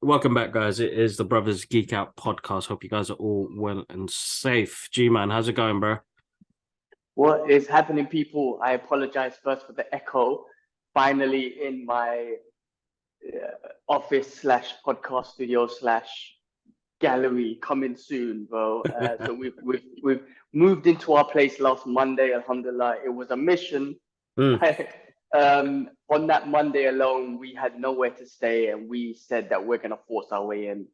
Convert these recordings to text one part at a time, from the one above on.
Welcome back, guys. It is the Brothers Geek Out podcast. Hope you guys are all well and safe. G-Man, how's it going, bro? What is happening, people? I apologize first for the echo. Finally in my office slash podcast studio slash gallery coming soon, bro. So we've moved into our place last Monday. Alhamdulillah, it was a mission. On that Monday alone, we had nowhere to stay, and we said that we're gonna force our way in.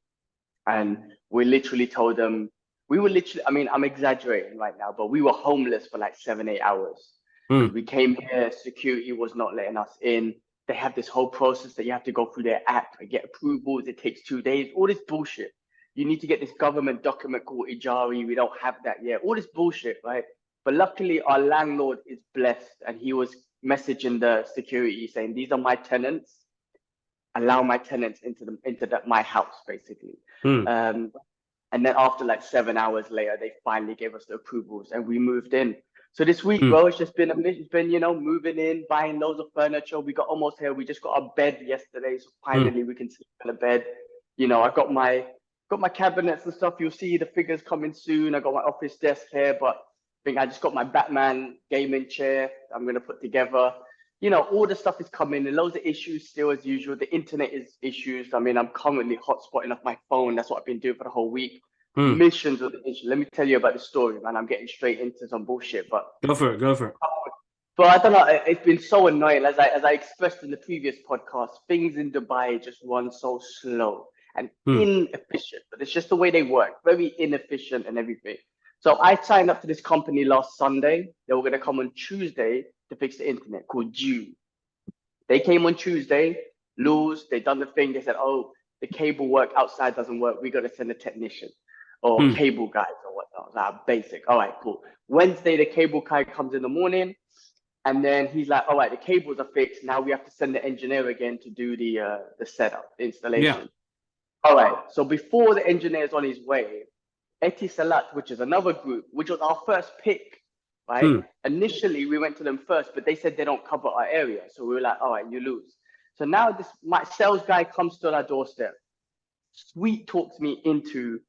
And we literally told them I mean, I'm exaggerating right now, but we were homeless for like 7-8 hours. We came here, security was not letting us in. They have this whole process that you have to go through their app and get approvals. It takes 2 days. All this bullshit. You need to get this government document called Ijari. We don't have that yet. All this bullshit, right? But luckily, our landlord is blessed, and he was messaging the security saying, "These are my tenants. Allow my tenants into my house, basically." And then after like 7 hours later, they finally gave us the approvals, and we moved in. So this week, bro, it's just been moving in, buying loads of furniture. We got almost here. We just got a bed yesterday, so finally we can sleep in a bed. I got my cabinets and stuff. You'll see the figures coming soon. I got my office desk here, but I think I just got my Batman gaming chair I'm gonna put together. All the stuff is coming, and loads of issues still as usual. The internet is issues. I mean, I'm currently hotspotting off my phone. That's what I've been doing for the whole week. Missions of the issue. Let me tell you about the story, man. I'm getting straight into some bullshit, but Go for it. But I don't know. It's been so annoying. As I expressed in the previous podcast, things in Dubai just run so slow and inefficient. But it's just the way they work. Very inefficient and everything. So I signed up to this company last Sunday. They were gonna come on Tuesday to fix the internet, called Due. They came on Tuesday, they done the thing. They said, "Oh, the cable work outside doesn't work. We got to send a technician or cable guys or whatnot." Like, basic. All right, cool. Wednesday, the cable guy comes in the morning, and then he's like, "All right, the cables are fixed. Now we have to send the engineer again to do the setup, the installation." All right. So before the engineer's on his way, Etisalat, which is another group, which was our first pick, right? Initially, we went to them first, but they said they don't cover our area. So we were like, "All right, you lose." So now my sales guy comes to our doorstep, sweet talks me into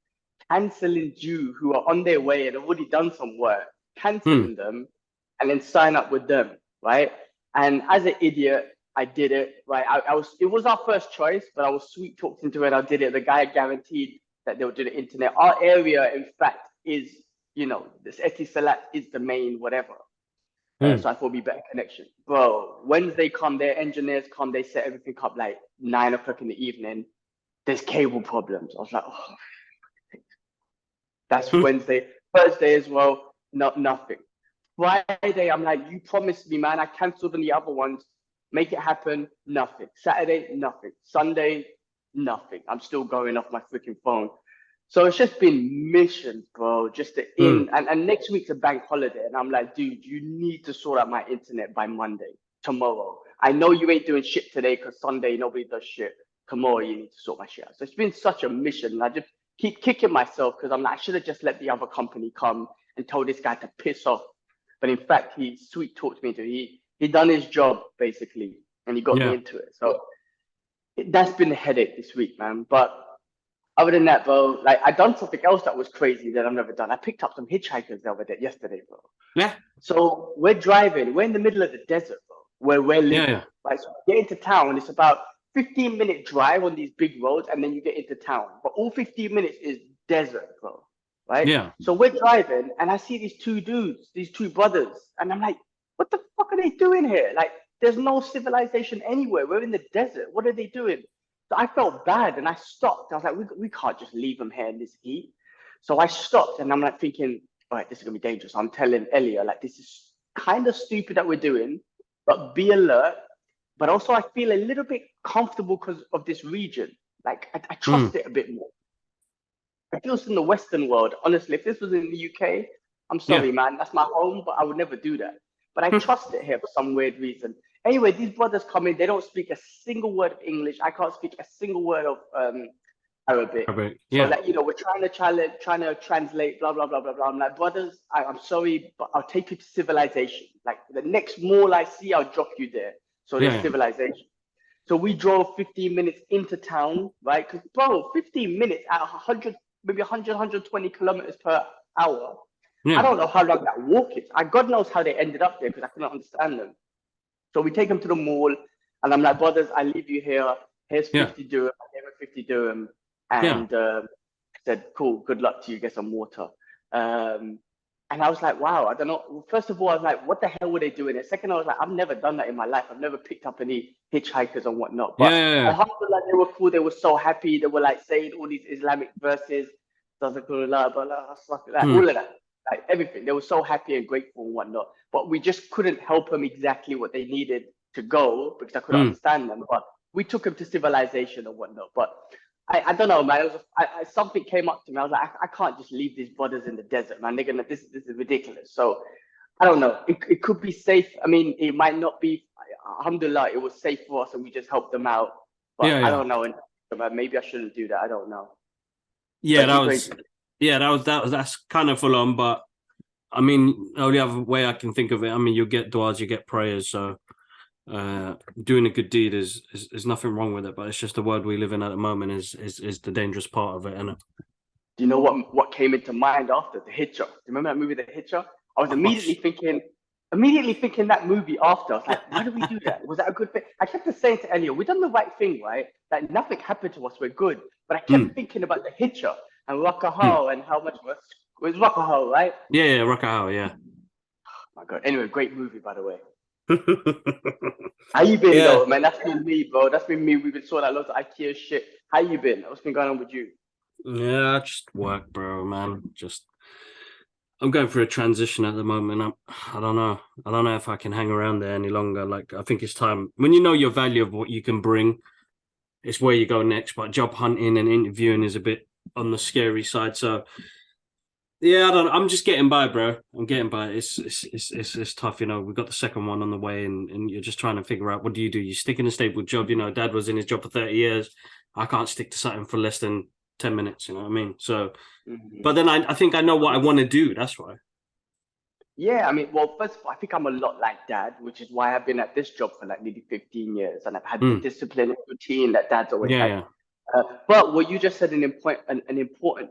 canceling Due, who are on their way and have already done some work, canceling them, and then sign up with them, right? And as an idiot, I did it, right? It was our first choice, but I was sweet talked into it. I did it. The guy guaranteed that they would do the internet. Our area, in fact, is, this Etisalat is the main whatever. So I thought it'd be better connection. Bro, Wednesday come, their engineers come, they set everything up like 9 o'clock in the evening. There's cable problems. I was like, oh, that's Wednesday. Thursday as well, nothing. Friday, I'm like, "You promised me, man. I canceled on the other ones. Make it happen." Nothing. Saturday, nothing. Sunday, nothing. I'm still going off my freaking phone. So it's just been missions, bro. Just and next week's a bank holiday, and I'm like, "Dude, you need to sort out my internet by Monday, tomorrow. I know you ain't doing shit today because Sunday nobody does shit. Tomorrow you need to sort my shit out." So it's been such a mission. And I just keep kicking myself because I'm like, I should have just let the other company come and told this guy to piss off. But in fact, he sweet talked me into it. He done his job basically, and he got me into it. So that's been a headache this week, man. But other than that, bro, like I done something else that was crazy that I've never done. I picked up some hitchhikers yesterday, bro. Yeah. So we're driving. We're in the middle of the desert, bro, where we're living. Yeah. Right. So we get into town. It's about 15-minute drive on these big roads, and then you get into town. But all 15 minutes is desert, bro. Right? Yeah. So we're driving, and I see these two dudes, these two brothers, and I'm like, "What the fuck are they doing here? Like, there's no civilization anywhere. We're in the desert. What are they doing?" So I felt bad, and I stopped. I was like, we can't just leave them here in this heat. So I stopped, and I'm like thinking, "All right, this is gonna be dangerous." I'm telling Elia, like, "This is kind of stupid that we're doing, but be alert." But also, I feel a little bit comfortable because of this region. Like, I trust it a bit more. I feel it's in the Western world. Honestly, if this was in the UK, I'm sorry, man. That's my home, but I would never do that. But I trust it here for some weird reason. Anyway, these brothers come in. They don't speak a single word of English. I can't speak a single word of Arabic. Arabic. So Yeah. like, we're trying to translate, blah blah blah blah blah. I'm like, brothers, I'm sorry, but I'll take you to civilization. Like the next mall I see, I'll drop you there. So there's Yeah. civilization. So we drove 15 minutes into town, right? Because bro, 15 minutes at 100, maybe 100, 120 kilometers per hour. I Yeah. don't know how long that walk is. God knows how they ended up there because I couldn't understand them. So we take them to the mall, and I'm like, brothers, I leave you here. Here's Yeah. 50 dirham. I gave him 50 dirham, Yeah. and said, cool, good luck to you. Get some water. And I was like, wow, I don't know. First of all, I was like, what the hell were they doing? And second, I was like, I've never done that in my life. I've never picked up any hitchhikers and whatnot. But Yeah. alhamdulillah, they were cool. They were so happy. They were like saying all these Islamic verses, all of that, like everything. They were so happy and grateful and whatnot. But we just couldn't help them exactly what they needed to go because I couldn't understand them. But we took them to civilization and whatnot. But I don't know, man. Something came up to me. I was like, I can't just leave these brothers in the desert, man. This is ridiculous. So I don't know. It could be safe. I mean, it might not be. Alhamdulillah, it was safe for us, and we just helped them out. But Yeah. I don't know. And maybe I shouldn't do that. I don't know. Yeah, But that's kind of full on. But I mean, the only other way I can think of it, I mean, you get du'as, you get prayers. So doing a good deed is nothing wrong with it. But it's just the world we live in at the moment is the dangerous part of it, isn't it? Do you know what came into mind after the Hitcher? Do you remember that movie, The Hitcher? I was immediately thinking that movie after. I was like, why did we do that? Was that a good thing? I kept saying to Elliot, we done the right thing, right? Like nothing happened to us, we're good. But I kept thinking about the Hitcher and Rakahal and how much it was Rakahal, right? Yeah, Rakahal, yeah. Oh my God. Anyway, great movie, by the way. How you been though, man? That's been me, bro. That's been me. We've been sorting out lots of IKEA shit. How you been? What's been going on with you? Yeah, just work, bro, man. I'm going through a transition at the moment. I don't know if I can hang around there any longer. Like, I think it's time. When you know your value of what you can bring, it's where you go next. But job hunting and interviewing is a bit on the scary side. So, yeah, I'm just getting by, bro. I'm getting by. It's tough, We've got the second one on the way, and you're just trying to figure out what do. You stick in a stable job. Dad was in his job for 30 years. I can't stick to something for less than 10 minutes, you know what I mean? So, but then I think I know what I want to do. That's why. Yeah, I mean, well, first of all, I think I'm a lot like Dad, which is why I've been at this job for like nearly 15 years, and I've had the discipline and routine that Dad's always had. Yeah. But what you just said, an important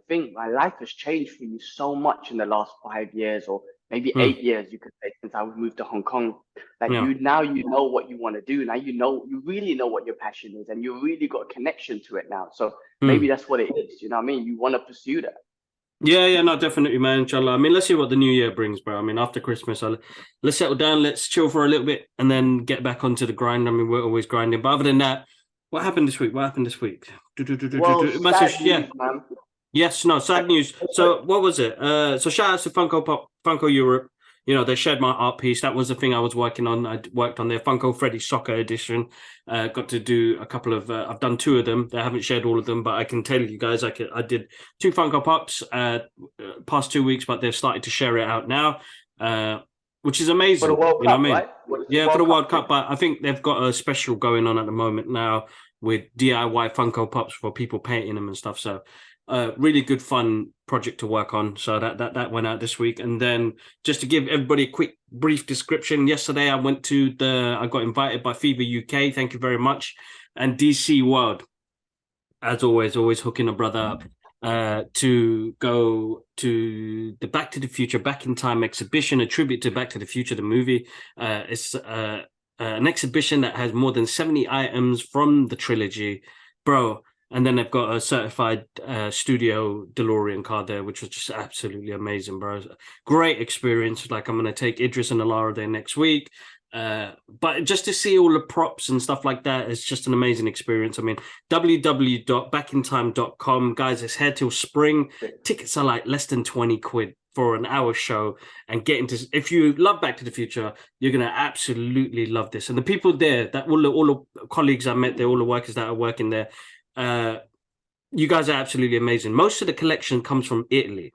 thing. My life has changed for you so much in the last 5 years, or maybe 8 years, you could say, since I moved to Hong Kong. Like you know what you want to do. Now you really know what your passion is, and you really got a connection to it now. So maybe that's what it is. You know what I mean? You want to pursue that. Yeah, no, definitely, man. Inshallah. I mean, let's see what the new year brings, bro. I mean, after Christmas, let's settle down, let's chill for a little bit, and then get back onto the grind. I mean, we're always grinding. But other than that, what happened this week? Well, Message, sad news, man. Yes, no, sad news. So what was it? So shout out to Funko Pop, Funko Europe. They shared my art piece. That was the thing I was working on. I worked on their Funko Freddy Soccer edition. Got to do a couple of. I've done 2 of them. They haven't shared all of them, but I can tell you guys, I did 2 Funko Pops past 2 weeks, but they've started to share it out now, which is amazing. For the World Cup, what I mean? Right? Yeah, for the World Cup. But I think they've got a special going on at the moment now with DIY Funko Pops for people painting them and stuff. So. Really good fun project to work on. So that went out this week. And then just to give everybody a quick brief description, yesterday I got invited by FIBA UK, thank you very much, and DC World, as always hooking a brother up to go to the Back to the Future Back in Time exhibition, a tribute to Back to the Future, the movie. It's an exhibition that has more than 70 items from the trilogy, bro. And then they've got a certified studio DeLorean car there, which was just absolutely amazing, bro. Great experience. Like, I'm going to take Idris and Alara there next week. But just to see all the props and stuff like that, it's just an amazing experience. I mean, www.backintime.com. Guys, it's here till spring. Tickets are like less than 20 quid for an hour show, and if you love Back to the Future, you're going to absolutely love this. And the people there, that all the colleagues I met there, all the workers that are working there, you guys are absolutely amazing. Most of the collection comes from Italy.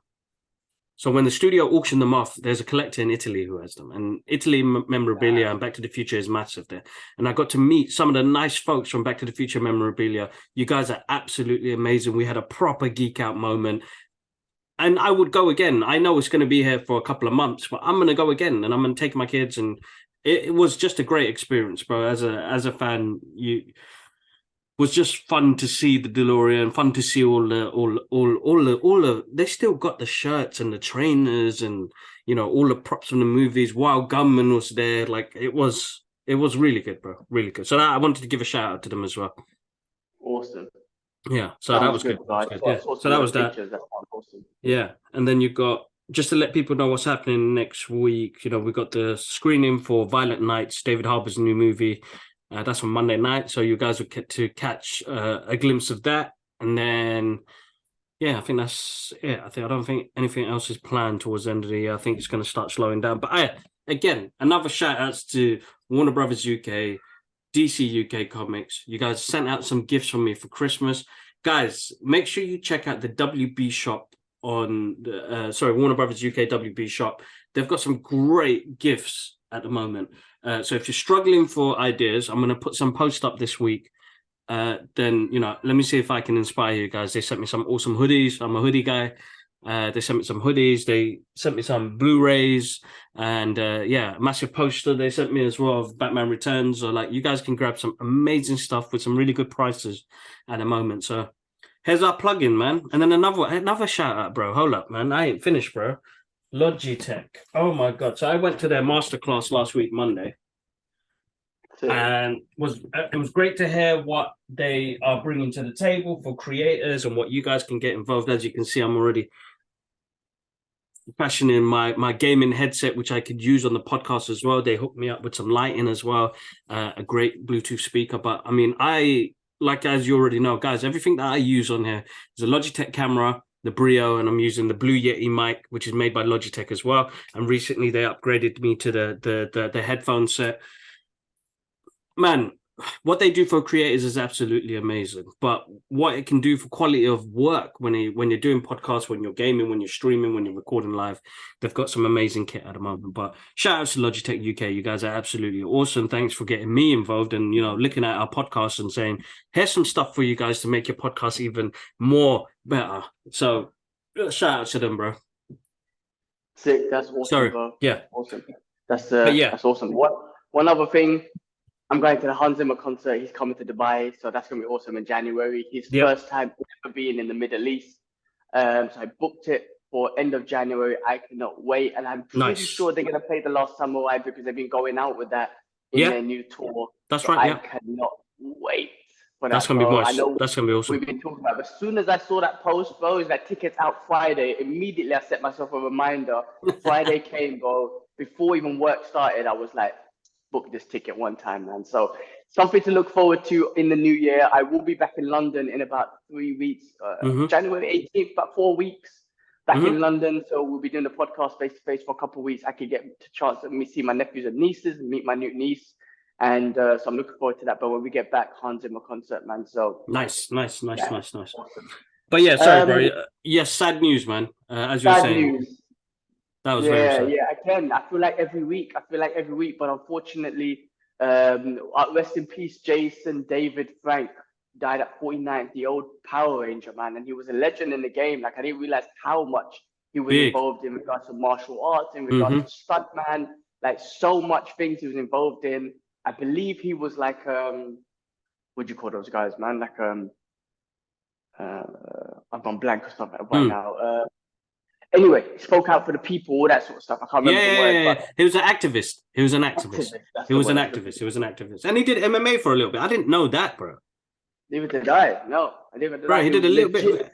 So when the studio auctioned them off, there's a collector in Italy who has them, and Italy memorabilia and Back to the Future is massive there. And I got to meet some of the nice folks from Back to the Future memorabilia. You guys are absolutely amazing. We had a proper geek out moment, and I would go again. I know it's going to be here for a couple of months, but I'm going to go again, and I'm going to take my kids. And it was just a great experience, bro. As a fan, you was just fun to see the DeLorean, fun to see all the. They still got the shirts and the trainers and all the props from the movies. Wild Gunman was there. Like it was really good, bro. Really good. So I wanted to give a shout out to them as well. Awesome. Yeah. So that was good. Yeah. So that was that. That's awesome. Yeah, and then you got, just to let people know what's happening next week. We got the screening for Violent Nights, David Harbour's new movie. That's on Monday night, so you guys will get to catch a glimpse of that. And then, yeah, I think that's it. I don't think anything else is planned towards the end of the year. I think it's going to start slowing down. But again, another shout outs to Warner Brothers UK, DC UK Comics. You guys sent out some gifts for me for Christmas. Guys, make sure you check out the WB shop on Warner Brothers UK WB shop. They've got some great gifts at the moment. So if you're struggling for ideas, I'm going to put some posts up this week. Then, let me see if I can inspire you guys. They sent me some awesome hoodies. I'm a hoodie guy. They sent me some hoodies. They sent me some Blu-rays and a massive poster they sent me as well of Batman Returns. So you guys can grab some amazing stuff with some really good prices at the moment. So here's our plug-in, man. And then another shout out, bro. Hold up, man. I ain't finished, bro. Logitech. Oh my God. So I went to their masterclass last week, Monday. And it was great to hear what they are bringing to the table for creators and what you guys can get involved. As you can see, I'm already fashioning my gaming headset, which I could use on the podcast as well. They hooked me up with some lighting as well, a great Bluetooth speaker. But I mean, as you already know, guys, everything that I use on here is a Logitech camera, the Brio, and I'm using the Blue Yeti mic, which is made by Logitech as well. And recently they upgraded me to the headphone set. Man, what they do for creators is absolutely amazing. But what it can do for quality of work when you're doing podcasts, when you're gaming, when you're streaming, when you're recording live, they've got some amazing kit at the moment. But shout out to Logitech UK. You guys are absolutely awesome. Thanks for getting me involved and, looking at our podcast and saying, here's some stuff for you guys to make your podcast even more better. So shout out to them, bro. Sick. That's awesome, bro. Yeah. Awesome. That's awesome. One other thing, I'm going to the Hans Zimmer concert. He's coming to Dubai, so that's going to be awesome in January. His first time ever being in the Middle East. So I booked it for end of January. I cannot wait. And I'm pretty sure they're going to play The Last Samurai because they've been going out with that in their new tour. That's so right, I cannot wait for that. That's going to be nice. I know that's going to be awesome. We've been talking about it. As soon as I saw that post, bro, is that tickets out Friday. Immediately, I set myself a reminder. Friday came, bro. Before even work started, I was like, book this ticket one time, man. So something to look forward to in the new year. I will be back in London in about 3 weeks, January 18th, about 4 weeks back in London. So we'll be doing the podcast face to face for a couple of weeks. I could get a chance to see my nephews and nieces and meet my new niece. And so I'm looking forward to that. But when we get back, Hans Zimmer concert, man. So nice. Awesome. But yeah, sorry, bro. Yes, sad news, man. As you were saying. News. That was very sad. Yeah. Again, I feel like every week, but unfortunately, rest in peace, Jason David Frank died at 49, the old Power Ranger, man. And he was a legend in the game. Like, I didn't realize how much he was involved in regards to martial arts, in regards to stuntman, like so much things he was involved in. I believe he was like, what do you call those guys, man? Like, I've gone blank or something right now. Anyway, he spoke out for the people, all that sort of stuff. I can't remember the word. But he was an activist. He was an activist. And he did MMA for a little bit. I didn't know that, bro. Neither did I. No, I didn't. Right, he did a little bit.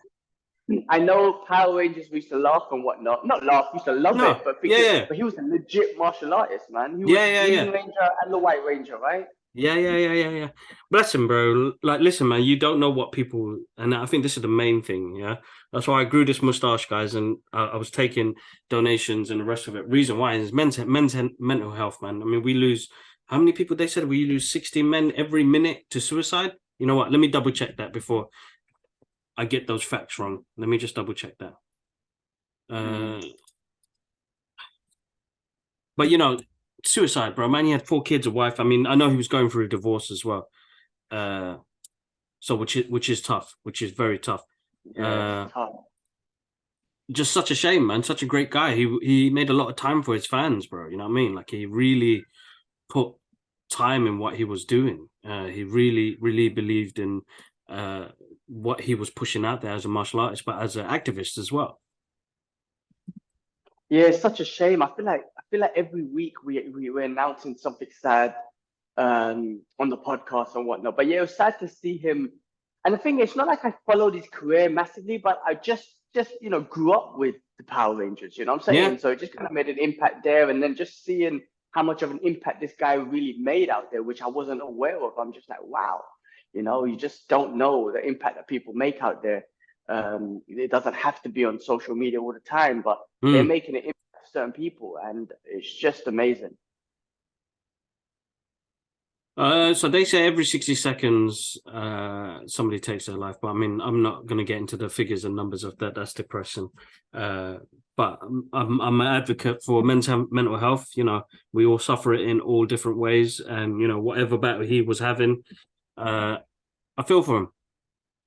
I know Power Rangers used to laugh and whatnot. Not laugh, used to love it. But he was a legit martial artist, man. He was the Green Ranger and the White Ranger, right? Yeah. Bless him, bro. Like, listen, man, you don't know what people, and I think this is the main thing, yeah? That's why I grew this mustache, guys, and I was taking donations and the rest of it. Reason why is men's mental health, man. I mean, we lose, how many people they said we lose 60 men every minute to suicide? You know what? Let me double check that before I get those facts wrong. Let me just double check that. But suicide, bro. Man, he had 4 kids, a wife. I mean, I know he was going through a divorce as well. So which is tough, which is very tough. Yeah, it's Uh, tough. just such a shame, man. Such a great guy. He made a lot of time for his fans, bro. You know what I mean? Like he really put time in what he was doing. He really, really believed in what he was pushing out there as a martial artist, but as an activist as well. Yeah, it's such a shame. I feel like every week we're announcing something sad on the podcast and whatnot. But yeah, it was sad to see him. And the thing is, it's not like I followed his career massively, but I just grew up with the Power Rangers. You know what I'm Yeah. saying? So it just kind of made an impact there, and then just seeing how much of an impact this guy really made out there, which I wasn't aware of. I'm just like, wow. You just don't know the impact that people make out there. It doesn't have to be on social media all the time, but they're Mm. making an impact on certain people, and it's just amazing. So they say every 60 seconds, somebody takes their life. But I mean, I'm not going to get into the figures and numbers of that. That's depressing. But I'm an advocate for mental health. We all suffer it in all different ways. And, whatever battle he was having, I feel for him.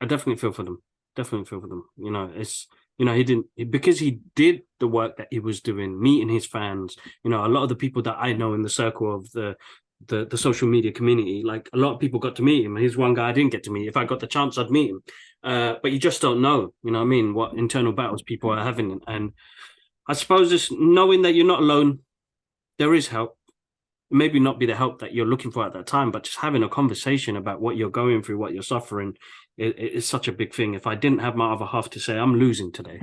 I definitely feel for them. Definitely feel for them. He didn't, because he did the work that he was doing, meeting his fans. A lot of the people that I know in the circle of the social media community, like a lot of people got to meet him. He's one guy I didn't get to meet. If I got the chance, I'd meet him. But you just don't know, what I mean, what internal battles people are having. And I suppose just knowing that you're not alone, there is help. Maybe not be the help that you're looking for at that time, but just having a conversation about what you're going through, what you're suffering, is such a big thing. If I didn't have my other half to say, I'm losing today,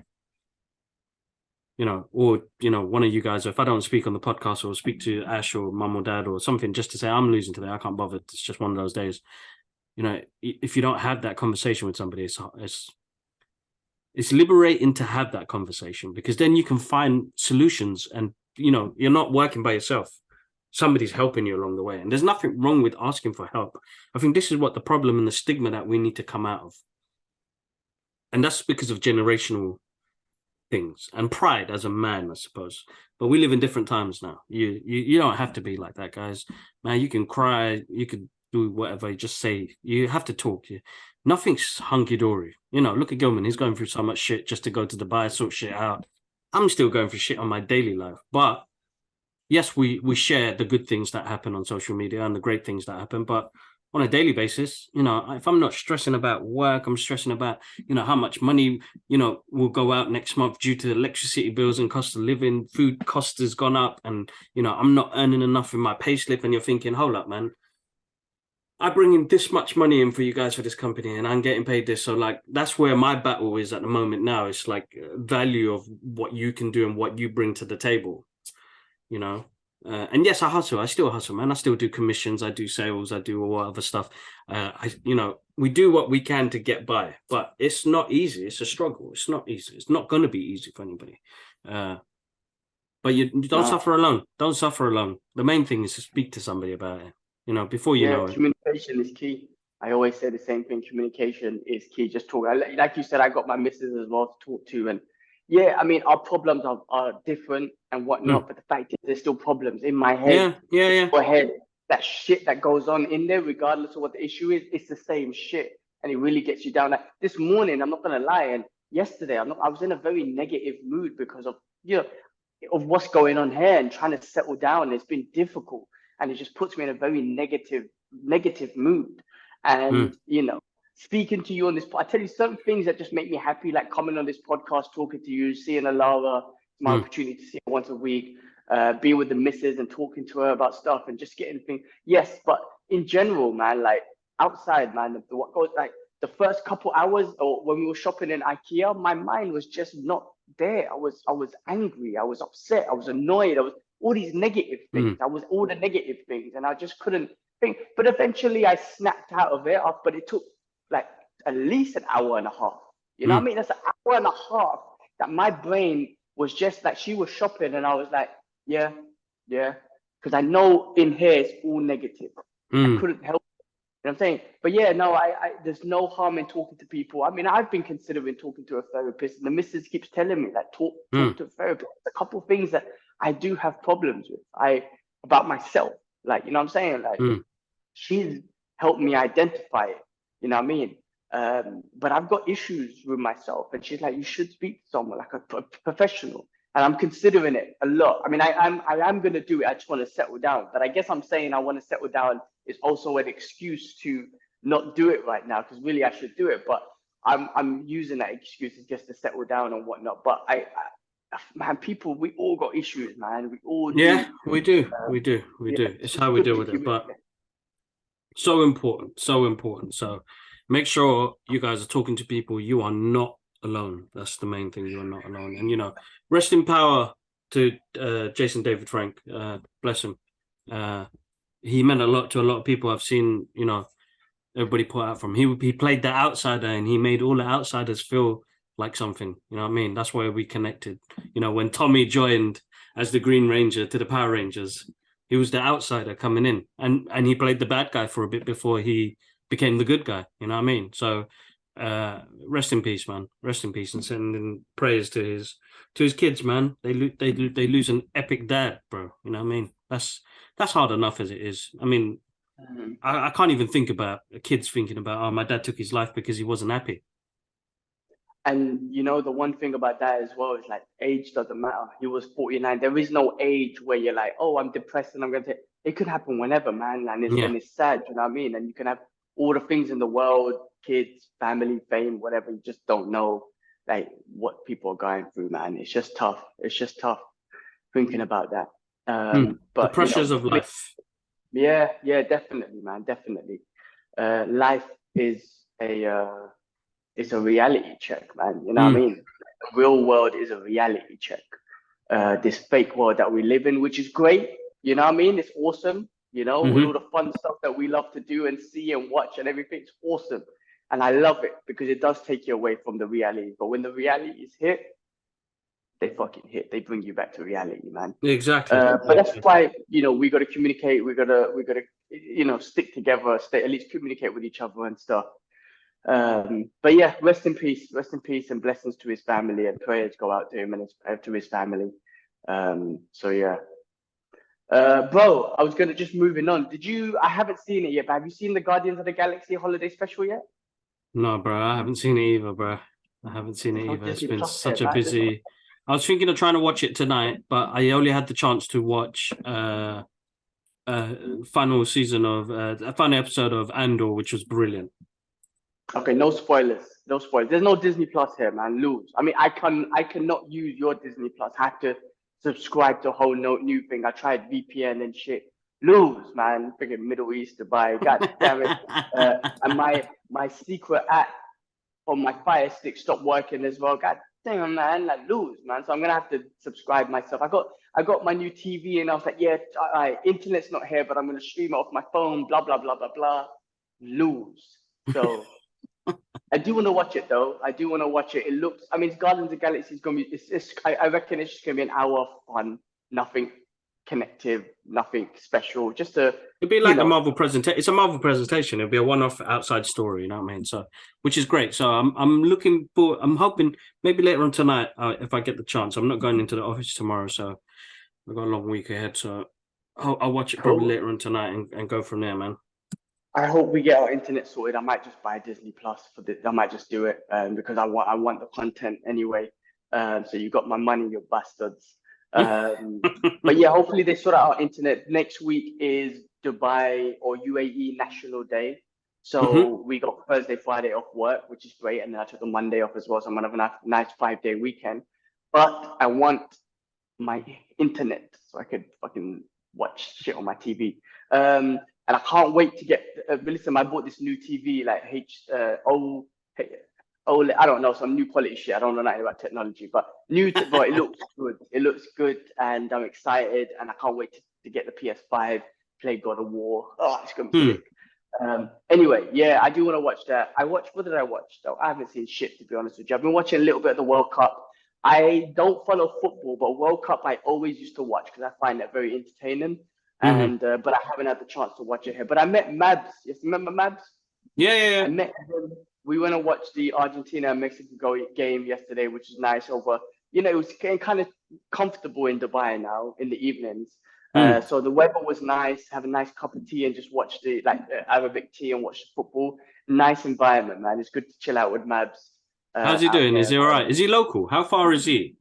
or one of you guys, or if I don't speak on the podcast or speak to Ash or mum or dad or something, just to say I'm losing today, I can't bother. It's just one of those days. If you don't have that conversation with somebody, it's liberating to have that conversation, because then you can find solutions, and you're not working by yourself. Somebody's helping you along the way, and there's nothing wrong with asking for help. I think this is what the problem and the stigma that we need to come out of, and that's because of generational things and pride as a man, I suppose. But we live in different times now. You don't have to be like that, guys. Man, you can cry, you can do whatever. You just say, you have to talk. Nothing's hunky dory. Look at Gilman. He's going through so much shit just to go to Dubai, sort shit out. I'm still going through shit on my daily life, but yes, we share the good things that happen on social media and the great things that happen, but on a daily basis, if I'm not stressing about work, I'm stressing about, how much money, will go out next month due to electricity bills and cost of living, food cost has gone up, and, I'm not earning enough in my pay slip, and you're thinking, hold up, man, I bring in this much money in for you guys for this company, and I'm getting paid this. So like, that's where my battle is at the moment now. It's like value of what you can do and what you bring to the table. And yes, I hustle. I still hustle, man. I still do commissions. I do sales. I do all other stuff. We do what we can to get by, but it's not easy. It's a struggle. It's not easy. It's not going to be easy for anybody. But you don't suffer alone. Don't suffer alone. The main thing is to speak to somebody about it, before you know it. Communication is key. I always say the same thing. Communication is key. Just talk. Like you said, I got my missus as well to talk to, and yeah, I mean, our problems are different and whatnot, but the fact is, there's still problems in my head. Yeah. My head, that shit that goes on in there, regardless of what the issue is, it's the same shit, and it really gets you down. Like this morning, I'm not gonna lie, and yesterday, I was in a very negative mood because of of what's going on here and trying to settle down. It's been difficult, and it just puts me in a very negative mood. And speaking to you on this, I tell you certain things that just make me happy, like coming on this podcast, talking to you, seeing Alara. It's my opportunity to see her once a week, be with the missus and talking to her about stuff and just getting things. Yes, but in general, man, like outside, man, what goes like the first couple hours or when we were shopping in IKEA, my mind was just not there. I was angry, I was upset, I was annoyed, I was all these negative things. I was all the negative things, and I just couldn't think. But eventually, I snapped out of it. But it took like at least an hour and a half. You know what I mean? That's an hour and a half that my brain was just like, she was shopping, and I was like, yeah, because I know in here it's all negative. I couldn't help. You know what I'm saying? But yeah, no, I there's no harm in talking to people. I mean, I've been considering talking to a therapist, and the missus keeps telling me that talk to a therapist. A couple of things that I do have problems with. About myself. Like, you know what I'm saying? Like, Mm. she's helped me identify it. You know what I mean? But I've got issues with myself, and she's like, you should speak to someone like a professional. And I'm considering it a lot. I mean, I am gonna do it. I just want to settle down. But I guess I'm saying I want to settle down is also an excuse to not do it right now, because really I should do it. But I'm using that excuse just to settle down and whatnot. But man, people, we all got issues, man. We all do. Yeah, we do. We Um, do. We yeah, do. It's it's how just we good deal to with it. But communicate. so important. So important. So make sure you guys are talking to people. You are not alone. That's the main thing. You are not alone. And, rest in power to Jason David Frank. Bless him. He meant a lot to a lot of people. I've seen, everybody put out from him. He played the outsider, and he made all the outsiders feel like something. You know what I mean? That's where we connected. When Tommy joined as the Green Ranger to the Power Rangers, he was the outsider coming in, and he played the bad guy for a bit before he became the good guy. You know what I mean? So, rest in peace, man. Rest in peace, and sending prayers to his kids, man. They lose an epic dad, bro. You know what I mean? That's hard enough as it is. I mean, Mhm. I can't even think about kids thinking about, oh, my dad took his life because he wasn't happy. And the one thing about that as well is like age doesn't matter. He was 49. There is no age where you're like, oh, I'm depressed and I'm going to. It could happen whenever, man. And it's Yeah, and it's sad, you know what I mean? And you can have all the things in the world, kids, family, fame, whatever. You just don't know like what people are going through, man. It's just tough. It's just tough thinking about that. the But pressures of life. yeah, definitely, man, definitely. Life is a it's a reality check, man. You know what I Mm, mean? The real world is a reality check. This fake world that we live in, which is great. You know what I mean? It's awesome. With all hmm the fun stuff that we love to do and see and watch and everything, it's awesome. And I love it because it does take you away from the reality. But when the reality is hit, they fucking hit. They bring you back to reality, man. Exactly. But that's why we got to communicate. We got to stick together, stay at least communicate with each other and stuff. But yeah, rest in peace, and blessings to his family, and prayers go out to him and to his family. So yeah, bro, I was gonna just moving on. Did you? I haven't seen it yet, but have you seen the Guardians of the Galaxy holiday special yet? No, bro, I haven't seen it either, bro. I haven't seen It's it on either. It's Disney been Plus here, such a man. busy. I was thinking of trying to watch it tonight, but I only had the chance to watch uh final season of a final episode of Andor, which was brilliant. Okay, no spoilers. No spoilers. There's no Disney Plus here, man. Lose. I mean, I cannot use your Disney Plus. I have to subscribe to a whole new thing. I tried VPN and shit. Lose, man. Freaking Middle East, Dubai. God damn it. And my secret app on my Fire Stick stopped working as well. God damn, man. Like lose, man. So I'm gonna have to subscribe myself. I got my new TV and I was like, yeah, internet's not here, but I'm gonna stream it off my phone. Blah blah blah blah blah. Lose. So. I do want to watch it though. I do want to watch it. It looks. I mean, Guardians of the Galaxy is gonna be. I reckon it's just gonna be an hour of fun. Nothing connective. Nothing special. Just a. It'd be You like a know. Marvel presentation. It's a Marvel presentation. It'll be a one-off outside story. You know what I mean? So, which is great. So I'm looking for. I'm hoping maybe later on tonight, if I get the chance. I'm not going into the office tomorrow, so I've got a long week ahead. So I'll watch it probably Cool. later on tonight and go from there, man. I hope we get our internet sorted. I might just buy Disney Plus for the. I might just do it because I want the content anyway. So you got my money, you bastards. But yeah, hopefully they sort out our internet. Next week is Dubai or UAE National Day. hmm So we got Thursday, Friday off work, which is great. And then I took a Monday off as well. So I'm gonna have a nice 5-day weekend. But I want my internet so I could fucking watch shit on my TV. And I can't wait to get. Listen, I bought this new TV, like I don't know, some new quality shit. I don't know nothing about technology, but but it looks good. It looks good, and I'm excited, and I can't wait to get the PS5, play God of War. Oh, it's gonna be Hmm. sick. Anyway, yeah, I do want to watch that. What did I watch though? I haven't seen shit to be honest with you. I've been watching a little bit of the World Cup. I don't follow football, but World Cup I always used to watch because I find that very entertaining. hmm And but I haven't had the chance to watch it here. But I met Mabs. Yes, remember Mabs? Yeah, yeah, I yeah. met him. We went and watched the Argentina and Mexico game yesterday, which was nice. It was kind of comfortable in Dubai now in the evenings. Mm. So the weather was nice. Have a nice cup of tea and just watch the Arabic tea and watch the football. Nice environment, man. It's good to chill out with Mabs How's he out doing? Is here. he all right? Is he local? How far is he?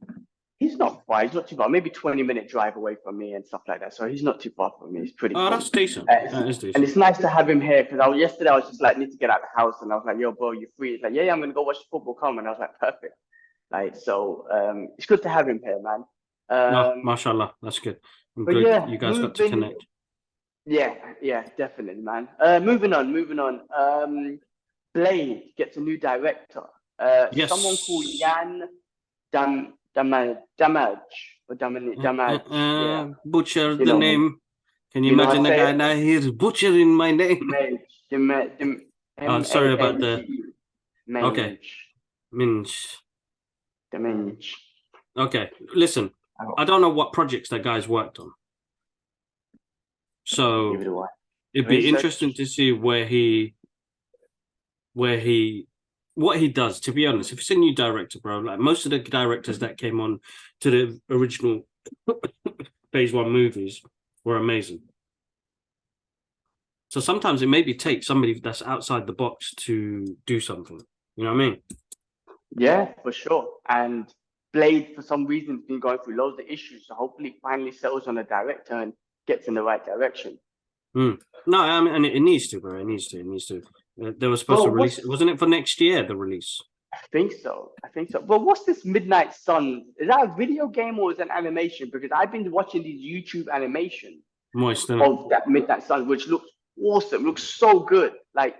He's not far. He's not too far. Maybe 20-minute drive away from me and stuff like that. So he's not too far from me. He's pretty Oh, cool. that's decent. That is And decent. it's nice to have him here because yesterday I was just like, need to get out of the house, and I was like, yo, bro, you free? He's like, yeah, I'm gonna go watch the football. Come, and I was like, perfect. Like, so it's good to have him here, man. No, mashallah, that's good. I'm But glad yeah, you guys got to connect. yeah, definitely, man. Moving on. Blade gets a new director. Yes. Someone called Jan Damage or Damage. Yeah, Butcher you the know him. name. Can you You know how imagine to a say guy it? now here butchering my name? M Sorry A about N G the. E. Okay, Mange. Minch. Damage. Okay, listen. I don't know what projects that guy's worked on, so Give it a while. it'd be Research. interesting to see what he does. To be honest, if it's a new director, bro, like most of the directors that came on to the original Phase 1 movies were amazing. So sometimes it maybe takes somebody that's outside the box to do something. You know what I mean? Yeah, for sure. And Blade, for some reason, has been going through loads of issues. So hopefully, it finally settles on a director and gets in the right direction. No, I mean, and it needs to, bro. It needs to. They were supposed to release it. Wasn't it for next year, the release? I think so. But what's this Midnight Sun? Is that a video game or is it an animation? Because I've been watching these YouTube animations Moist, of that Midnight Sun, which looks awesome. Looks so good. Like,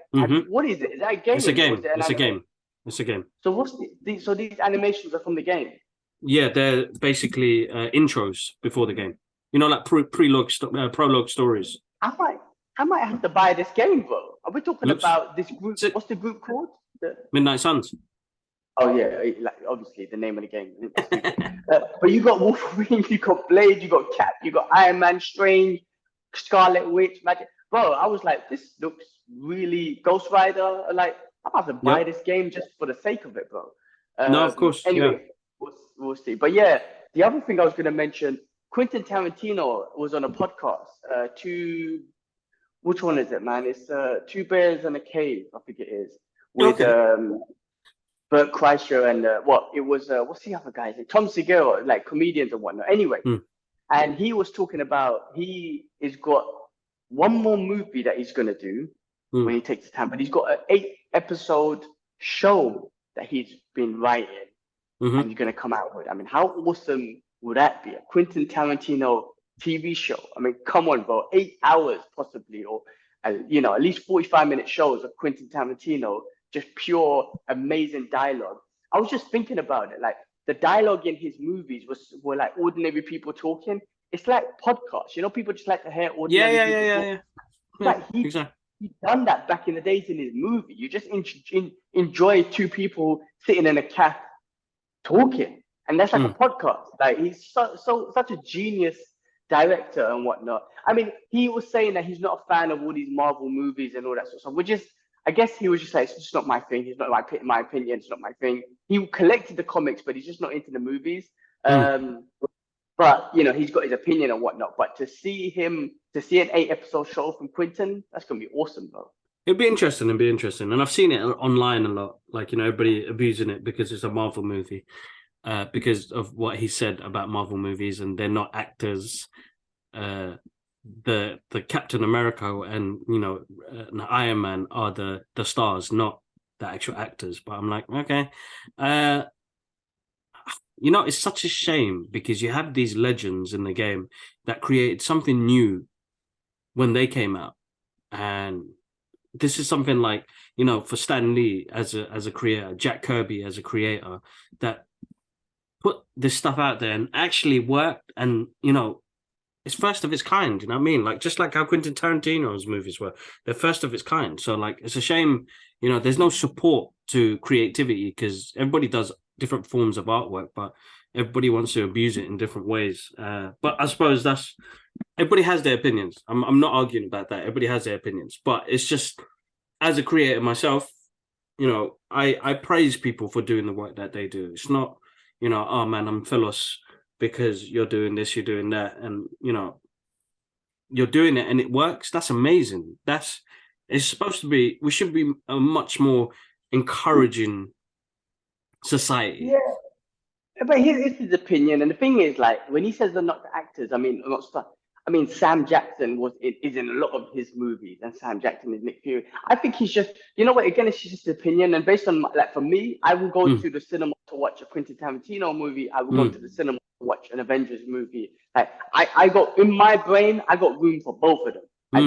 what is it? Is that a game? It's a game. Or is it It's a game. It's a game. So what's so these animations are from the game? Yeah, they're basically intros before the game. You know, like prologue stories. I might have to buy this game, bro. Are we talking about this group? What's the group called? Midnight Suns. Oh yeah, like obviously the name of the game. But you got Wolverine, you got Blade, you got Cap, you got Iron Man, Strange, Scarlet Witch, Magic. Bro, I was like, this looks really Ghost Rider. Like, I'm about to buy this game just for the sake of it, bro. No, of course. Anyway, we'll see. But yeah, the other thing I was going to mention, Quentin Tarantino was on a podcast. Which one is it, man? It's Two Bears and a Cave, I think it is, with Bert Kreischer and what's the other guy's name? Tom Segura, like comedians and whatnot. Anyway, and he was talking about he has got one more movie that he's gonna do when he takes the time, but he's got an 8-episode show that he's been writing and he's gonna come out with. I mean, how awesome would that be? A Quentin Tarantino TV show. I mean, come on, bro. 8 hours possibly, or at least 45-minute shows of Quentin Tarantino, just pure amazing dialogue. I was just thinking about it. Like the dialogue in his movies were like ordinary people talking. It's like podcasts. People just like to hear ordinary people talk. Like he's done that back in the days in his movie. You just enjoy two people sitting in a cafe talking, and that's like a podcast. Like he's such a genius director and whatnot. I mean, he was saying that he's not a fan of all these Marvel movies and all that sort of stuff, which is, I guess he was just like, it's just not my thing. He's not my opinion. It's not my thing. He collected the comics, but he's just not into the movies. But he's got his opinion and whatnot. But to see an 8-episode show from Quentin, that's gonna be awesome, bro. It'd be interesting. And I've seen it online a lot. Like everybody abusing it because it's a Marvel movie. Because of what he said about Marvel movies, and they're not actors. The Captain America and Iron Man are the stars, not the actual actors. But I'm like, okay, it's such a shame because you have these legends in the game that created something new when they came out, and this is something like for Stan Lee as a creator, Jack Kirby as a creator, that put this stuff out there and actually worked, and it's first of its kind. You know what I mean? Like just like how Quentin Tarantino's movies were, they're first of its kind. So like it's a shame, there's no support to creativity because everybody does different forms of artwork, but everybody wants to abuse it in different ways. But I suppose everybody has their opinions. I'm not arguing about that. Everybody has their opinions, but it's just as a creator myself, I praise people for doing the work that they do. It's not, oh man, I'm Philos because you're doing this, you're doing that, and you're doing it and it works. That's amazing. It's supposed to be. We should be a much more encouraging society. Yeah. But here's his opinion, and the thing is, like, when he says they're not the actors, I mean, not stuff. I mean, Sam Jackson is in a lot of his movies, and Sam Jackson is Nick Fury. I think he's just, you know what? Again, it's just his opinion, and based on like for me, I will go to the cinema to watch a Quentin Tarantino movie. I will go to the cinema to watch an Avengers movie. Like, I got in my brain, I got room for both of them.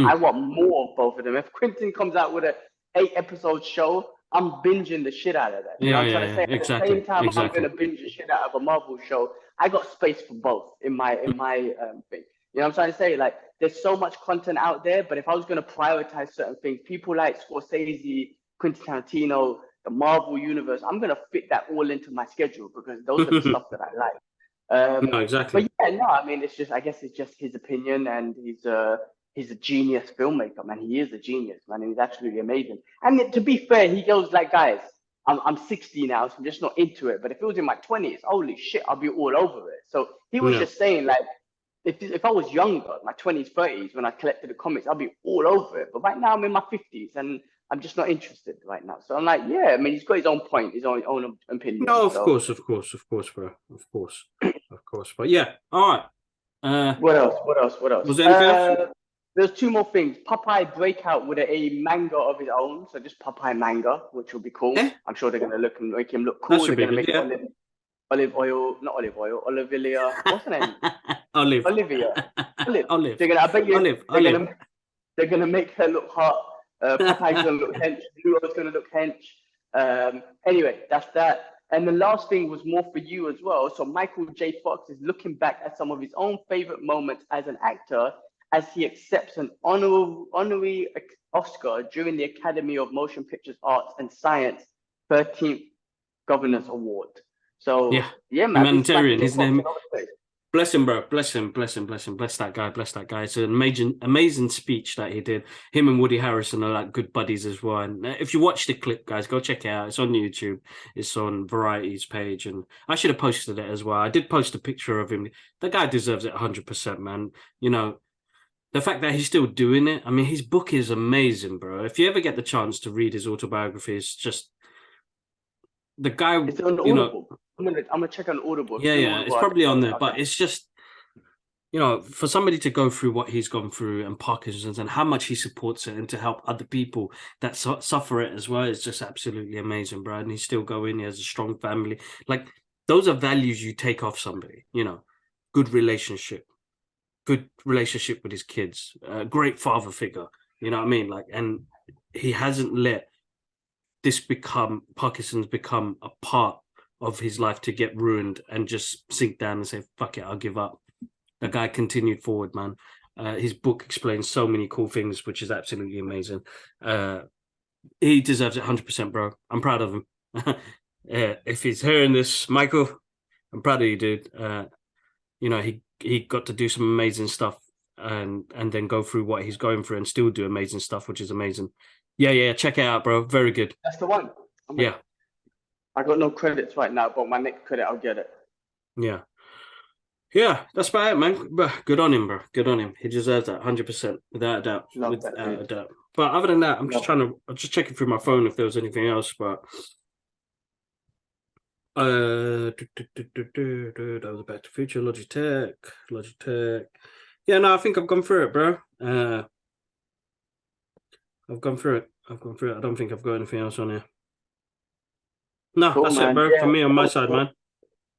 I want more of both of them. If Quentin comes out with a 8-episode show, I'm binging the shit out of that. You know what I'm trying to say? Exactly. At the same time, I'm gonna binge the shit out of a Marvel show. I got space for both in my thing. You know what I'm trying to say? Like, there's so much content out there, but if I was gonna prioritize certain things, people like Scorsese, Quentin Tarantino, the Marvel universe, I'm gonna fit that all into my schedule because those are the stuff that I like. No, exactly. But yeah, no, I mean, I guess it's just his opinion, and he's a genius filmmaker, man. He is a genius, man, and he's absolutely amazing. And to be fair, he goes like, guys, I'm 60 now, so I'm just not into it. But if it was in my 20s, holy shit, I'll be all over it. So he was just saying, like, if I was younger, my 20s, 30s, when I collected the comics, I'll be all over it. But right now, I'm in my 50s, and I'm just not interested right now. So I'm like, yeah, I mean, he's got his own point, his own opinion. No, of course, bro. Of course. But yeah, all right. What else? Was there anything else? There's 2 more things. Popeye breakout with a manga of his own, so just Popeye manga, which will be cool. I'm sure they're gonna make him look cool. They're gonna make olive oil, not olive oil, Olivia. What's her name? Olivia. Olive. I bet you they're gonna make her look hot. Popeye's gonna look hench. Luo's gonna look hench. Anyway, that's that. And the last thing was more for you as well. So Michael J. Fox is looking back at some of his own favorite moments as an actor as he accepts an honorary Oscar during the Academy of Motion Pictures Arts and Science 13th Governors Award. So yeah, man. Humanitarian, his name. Bless him, bro. Bless him. Bless that guy. It's an amazing speech that he did. Him and Woody Harrelson are like good buddies as well. And if you watch the clip, guys, go check it out. It's on YouTube. It's on Variety's page. And I should have posted it as well. I did post a picture of him. The guy deserves it 100%, man. You know, the fact that he's still doing it. I mean, his book is amazing, bro. If you ever get the chance to read his autobiography, it's just the guy. It's on Audible. I'm gonna check on Audible. Yeah, it's probably on there, but it's just, for somebody to go through what he's gone through and Parkinson's and how much he supports it and to help other people that suffer it as well is just absolutely amazing, bro. And he's still going. He has a strong family. Like, those are values you take off somebody. Good relationship with his kids, great father figure. You know what I mean? Like, and he hasn't let Parkinson's become a part of his life to get ruined and just sink down and say, fuck it, I'll give up. The guy continued forward, man. His book explains so many cool things, which is absolutely amazing. He deserves it 100%, bro. I'm proud of him. If he's hearing this, Michael, I'm proud of you, dude. He got to do some amazing stuff and then go through what he's going through and still do amazing stuff, which is amazing. Yeah, check it out, bro. Very good. That's the one. I got no credits right now, but my next credit, I'll get it. Yeah, that's about it, man. But good on him, bro. Good on him. He deserves that 100%, without a doubt. Without a doubt. But other than that, I'm just checking through my phone if there was anything else. But that was Back to the Future, Logitech. Yeah, no, I think I've gone through it, bro. I've gone through it. I don't think I've got anything else on here. No, cool, that's man. It, bro. For me on my side, man.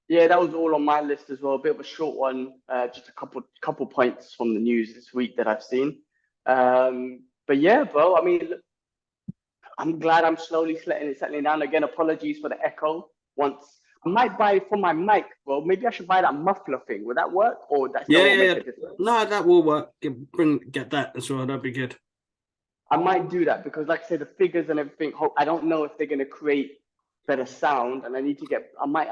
Yeah, that was all on my list as well. A bit of a short one, just a couple points from the news this week that I've seen. But yeah, bro. I mean, I'm glad I'm slowly settling down again. Apologies for the echo. Once I might buy for my mic, bro. Maybe I should buy that muffler thing. Would that work? Or that's yeah. No, that will work. Get that as well. That'd be good. I might do that because, like I said, the figures and everything. I don't know if they're gonna create better sound, and I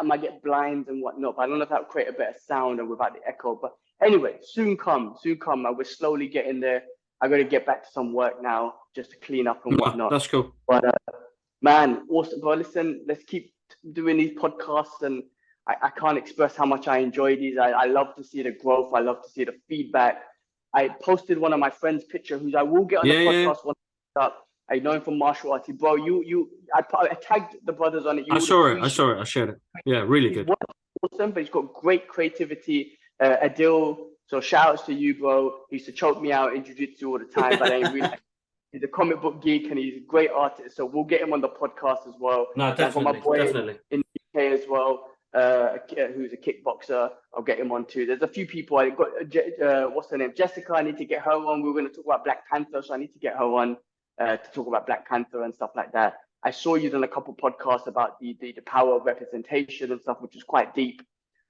might get blinds and whatnot, but I don't know if that would create a better sound and without the echo. But anyway, soon come. We're slowly getting there. I got to get back to some work now, just to clean up and whatnot. That's cool. But man, awesome, bro. Listen, let's keep doing these podcasts, and I can't express how much I enjoy these. I love to see the growth. I love to see the feedback. I posted one of my friend's picture, who's I will get on the podcast once it's up. I know him from martial arts. Bro, I tagged the brothers on it. I saw it. I shared it. Yeah, really good. Awesome, but he's got great creativity. Adil, so shout outs to you, bro. He used to choke me out in jiu-jitsu all the time, but I ain't really. He's a comic book geek and he's a great artist, so we'll get him on the podcast as well. No, definitely, my boy definitely. In the UK as well, who's a kickboxer. I'll get him on too. There's a few people. I got what's her name? Jessica. I need to get her on. We were going to talk about Black Panther, so I need to get her on to talk about Black Panther and stuff like that. I saw you done a couple podcasts about the power of representation and stuff, which is quite deep.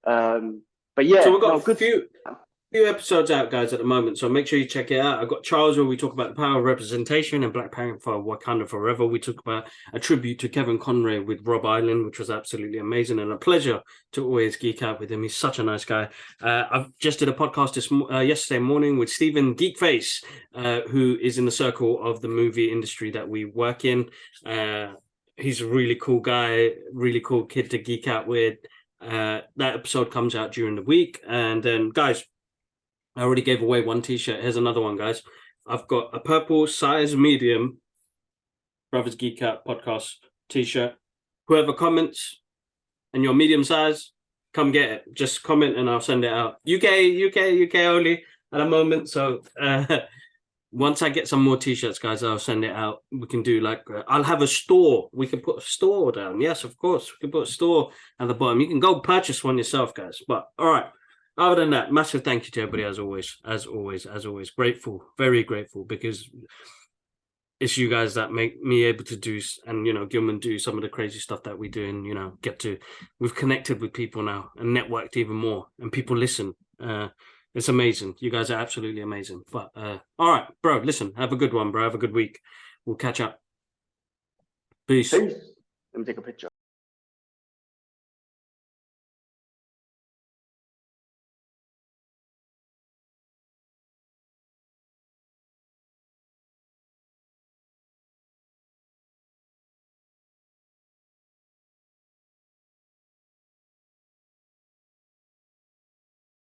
But yeah, so we've got a few episodes out, guys, at the moment, so make sure you check it out. I've got Charles, where we talk about the power of representation, and Black Panther Wakanda Forever. We talk about a tribute to Kevin Conroy with Rob Island, which was absolutely amazing and a pleasure to always geek out with him. He's such a nice guy. I've just did a podcast yesterday morning with Stephen Geekface, who is in the circle of the movie industry that we work in. He's a really cool guy, really cool kid to geek out with. That episode comes out during the week. And then, guys, I already gave away one t-shirt. Here's another one, guys. I've got a purple size medium Brothers Geek Out podcast t-shirt. Whoever comments and your medium size, come get it. Just comment and I'll send it out. UK only at the moment. So once I get some more t-shirts, guys, I'll send it out. We can do I'll have a store. We can put a store down. Yes, of course. We can put a store at the bottom. You can go purchase one yourself, guys. But all right. Other than that, massive thank you to everybody as always. Grateful, very grateful, because it's you guys that make me able to do, and Gilman do some of the crazy stuff that we do, and we've connected with people now and networked even more, and people listen. It's amazing. You guys are absolutely amazing. But all right, bro, listen, have a good one, bro. Have a good week. We'll catch up. Peace. Let me take a picture.